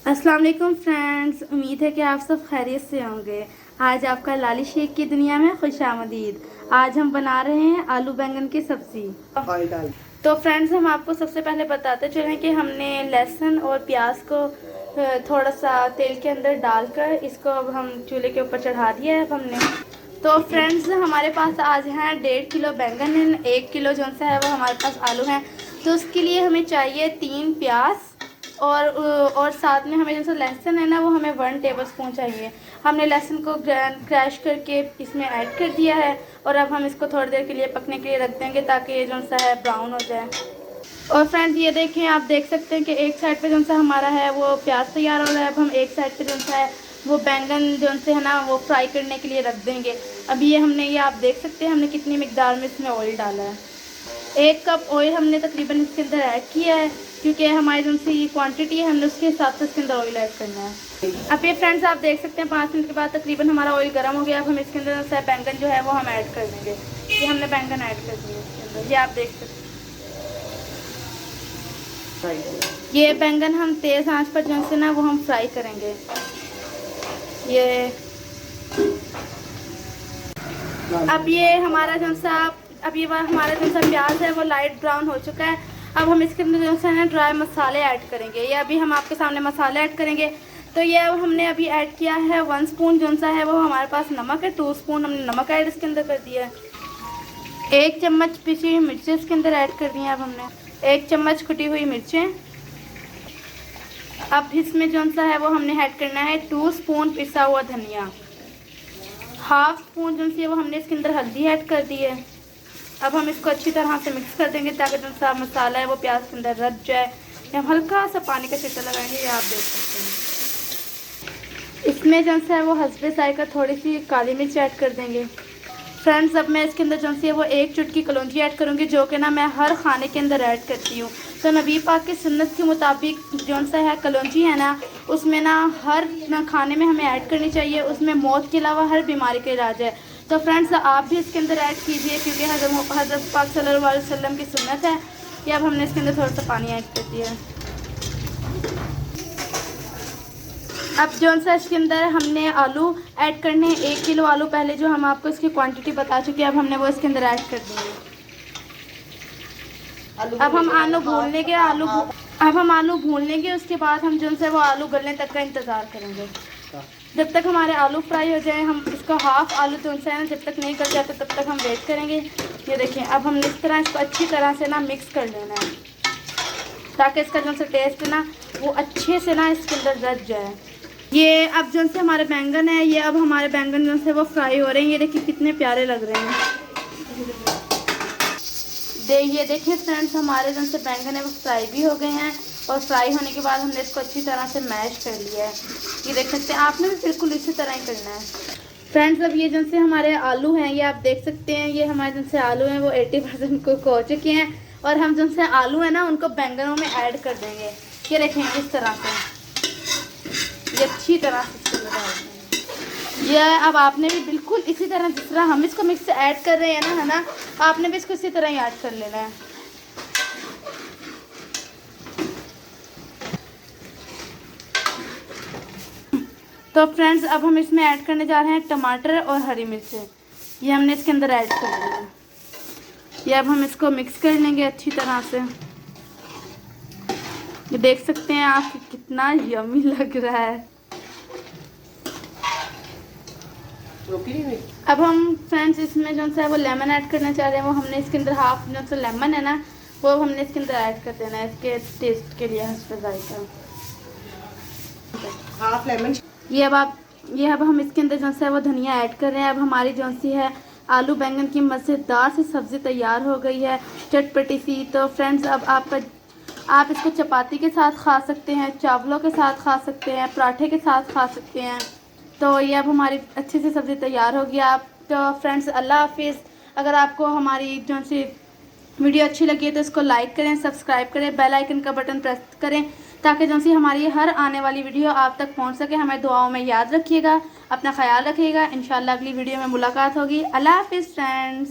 अस्सलाम वालेकुम फ्रेंड्स, उम्मीद है कि आप सब खैरियत से होंगे। आज आपका लाली शेख की दुनिया में खुशामदीद। आज हम बना रहे हैं आलू बैंगन की सब्ज़ी। तो फ्रेंड्स, हम आपको सबसे पहले बताते चलें कि हमने लहसुन और प्याज को थोड़ा सा तेल के अंदर डालकर इसको अब हम चूल्हे के ऊपर चढ़ा दिया है। अब हमने तो फ्रेंड्स, हमारे पास आज हैं 1.5 किलो बैंगन है, 1 किलो जो सा है वो हमारे पास आलू हैं। तो उसके लिए हमें चाहिए 3 प्याज और साथ में हमें जैसे लहसुन है ना, वो हमें 1 टेबलस्पून चाहिए। हमने लहसुन को क्रैश करके इसमें ऐड कर दिया है और अब हम इसको थोड़ी देर के लिए पकने के लिए रख देंगे ताकि ये जो सा है ब्राउन हो जाए। और फ्रेंड्स, ये देखें, आप देख सकते हैं कि एक साइड पे जो सा हमारा है वो प्याज तैयार हो रहा है। अब हम एक साइड पे जो सा है वो बैंगन जो से है ना वो फ्राई करने के लिए रख देंगे। अभी ये आप देख सकते हैं हमने कितनी मिकदार में इसमें ऑयल डाला है। 1 कप ऑयल हमने तकरीबन इसके अंदर ऐड किया है, क्योंकि हमारी जो सी क्वांटिटी है हमने उसके हिसाब से इसके अंदर ऑयल ऐड करना है। अब ये फ्रेंड्स, आप देख सकते हैं 5 मिनट के बाद तकरीबन हमारा ऑयल गर्म हो गया। अब हम इसके अंदर जो बैंगन जो है वो हम ऐड कर देंगे। ये हमने बैंगन ऐड कर दिए इसके अंदर, ये आप देख सकते हैं। ये बैंगन हम तेज़ आंच पर जो से ना वो हम फ्राई करेंगे। ये अब ये हमारा जो सा हमारा जो सा प्याज है वो लाइट ब्राउन हो चुका है। अब हम इसके अंदर जो सा है ना ड्राई मसाले ऐड करेंगे। ये अभी हम आपके सामने मसाले ऐड करेंगे। तो ये अब हमने अभी ऐड किया है 1 स्पून जो सा है वो हमारे पास नमक है। 2 स्पून हमने नमक ऐड इसके अंदर कर दिया है। 1 चम्मच पिसी हुई मिर्चें इसके अंदर ऐड कर दी हैं। अब हमने 1 चम्मच कुटी हुई मिर्चें। अब इसमें जो सा है वो हमने ऐड करना है 2 स्पून पिसा हुआ धनिया। 1/2 स्पून जो सी है वो हमने इसके अंदर हल्दी ऐड कर दी है। अब हम इसको अच्छी तरह से मिक्स कर देंगे ताकि जो सा मसाला है वो प्याज के अंदर रच जाए। हम हल्का सा पानी का छिड़का लगाएंगे, ये आप देख सकते हैं। इसमें जो सा है वो हस्बे जायका थोड़ी सी काली मिर्च ऐड कर देंगे। फ्रेंड्स, अब मैं इसके अंदर जो सी है वो 1 चुटकी कलौंजी ऐड करूँगी, जो कि ना मैं हर खाने के अंदर ऐड करती हूँ। तो नबी पाक की सुन्नत के मुताबिक जो सा है कलौंजी है ना, उसमें ना हर खाने में हमें ऐड करनी चाहिए। उसमें मौत के अलावा हर बीमारी का इलाज है। तो फ्रेंड्स, आप भी इसके अंदर ऐड कीजिए, क्योंकि हज़रत पाक सल्लल्लाहु अलैहि वसल्लम की सुन्नत है कि अब हमने इसके अंदर थोड़ा सा पानी ऐड कर दिया है। अब जो सा इसके अंदर हमने आलू ऐड करने हैं। 1 किलो आलू पहले जो हम आपको इसकी क्वांटिटी बता चुके हैं, अब हमने वो इसके अंदर ऐड कर देंगे। अब हम आलू भून लेंगे। अब हम आलू भून लेंगे, उसके बाद हम जो है वो आलू गलने तक का इंतज़ार करेंगे। जब तक हमारे आलू फ्राई हो जाए, हम इसको हाफ़ आलू जो है ना जब तक नहीं गल जाते तब तक हम वेट करेंगे। ये देखिए, अब हमने इस तरह इसको अच्छी तरह से ना मिक्स कर लेना है ताकि इसका जो सा टेस्ट ना वो अच्छे से ना इसके अंदर रच जाए। ये अब जो से हमारे बैंगन है, ये अब हमारे बैंगन जो से वो फ्राई हो रहे हैं। ये देखिए कितने प्यारे लग रहे हैं। ये देखिए फ्रेंड्स, हमारे जो से बैंगन है वो फ्राई भी हो गए हैं और फ्राई होने के बाद हमने इसको अच्छी तरह से मैश कर लिया है। ये देख सकते हैं, आपने भी बिल्कुल इसी तरह ही करना है। फ्रेंड्स, अब ये जो से हमारे आलू हैं, ये आप देख सकते हैं, ये हमारे जो से आलू हैं वो 80% कुक हो चुके हैं और हम जो से आलू है ना उनको बैंगनों में ऐड कर देंगे। ये देखें इस तरह से, ये अच्छी तरह से ये अब आपने भी बिल्कुल इसी तरह जिस तरह हम इसको मिक्स ऐड कर रहे हैं ना, है ना, आपने भी इसको इसी तरह ही ऐड कर लेना है। तो फ्रेंड्स, अब हम इसमें ऐड करने जा रहे हैं टमाटर और हरी मिर्चें। ये हमने इसके अंदर ऐड कर लिया है। ये अब हम इसको मिक्स कर लेंगे अच्छी तरह से। ये देख सकते हैं आप कितना यमी लग रहा है। अब हम फ्रेंड्स इसमें जो सा है वो लेमन ऐड करना चाह रहे हैं। वो हमने इसके अंदर हाफ जो सा लेमन है ना वो हमने इसके अंदर ऐड कर देना है इसके टेस्ट के लिए, हस्बे जायका हाफ लेमन। ये अब हम इसके अंदर जो सा है वो धनिया ऐड कर रहे हैं। अब हमारी जो सी है आलू बैंगन की मज़ेदार सी सब्ज़ी तैयार हो गई है, चटपटी सी। तो फ्रेंड्स, अब आप इसको चपाती के साथ खा सकते हैं, चावलों के साथ खा सकते हैं, पराठे के साथ खा सकते हैं। तो ये अब हमारी अच्छी सी सब्ज़ी तैयार हो गया। आप तो फ्रेंड्स, अल्लाह हाफिज़। अगर आपको हमारी जो सी वीडियो अच्छी लगी है तो इसको लाइक करें, सब्सक्राइब करें, बेल आइकन का बटन प्रेस करें ताकि जो सी हमारी हर आने वाली वीडियो आप तक पहुंच सके। हमें दुआओं में याद रखिएगा, अपना ख्याल रखिएगा। इंशाल्लाह अगली वीडियो में मुलाकात होगी। अल्लाह हाफिज़ फ्रेंड्स।